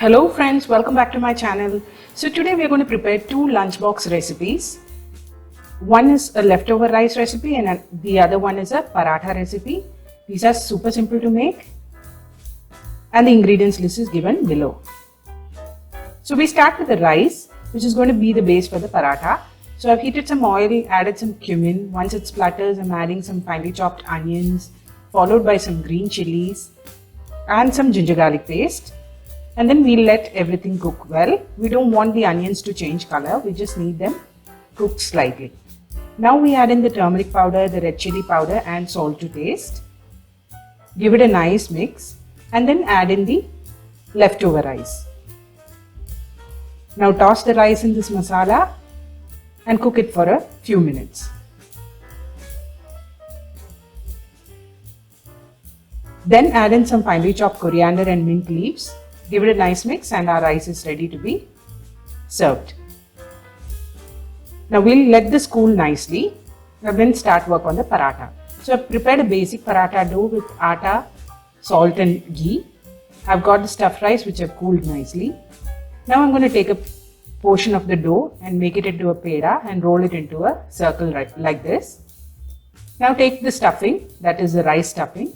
Hello friends, welcome back to my channel. So today we are going to prepare two lunchbox recipes. One is a leftover rice recipe and the other one is a paratha recipe. These are super simple to make and the ingredients list is given below. So we start with the rice, which is going to be the base for the paratha. So I've heated some oil, added some cumin. Once it splutters, I'm adding some finely chopped onions, followed by some green chilies and some ginger garlic paste. And then we'll let everything cook well. We don't want the onions to change color. We just need them cooked slightly. Now we add in the turmeric powder, the red chilli powder and salt to taste. Give it a nice mix and then add in the leftover rice. Now toss the rice in this masala and cook it for a few minutes. Then add in some finely chopped coriander and mint leaves. Give it a nice mix and our rice is ready to be served. Now we'll let this cool nicely and then start work on the paratha. So I've prepared a basic paratha dough with atta, salt and ghee. I've got the stuffed rice which I've cooled nicely. Now I'm going to take a portion of the dough and make it into a peda and roll it into a circle like this. Now take the stuffing, that is the rice stuffing,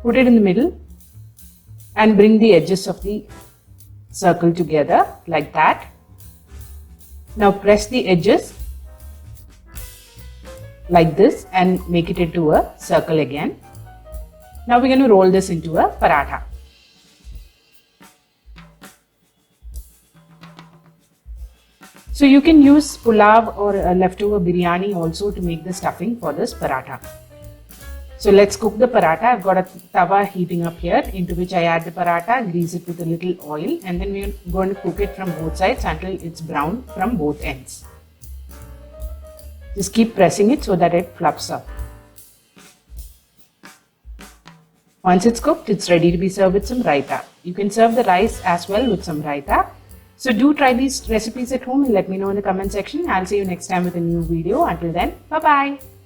put it in the middle and bring the edges of the circle together like that. Now press the edges like this and make it into a circle again. Now we're going to roll this into a paratha. So you can use pulao or a leftover biryani also to make the stuffing for this paratha. So let's cook the paratha. I've got a tawa heating up here into which I add the paratha, grease it with a little oil and then we're going to cook it from both sides until it's brown from both ends. Just keep pressing it so that it fluffs up. Once it's cooked, it's ready to be served with some raita. You can serve the rice as well with some raita. So do try these recipes at home and let me know in the comment section. I'll see you next time with a new video. Until then, bye-bye.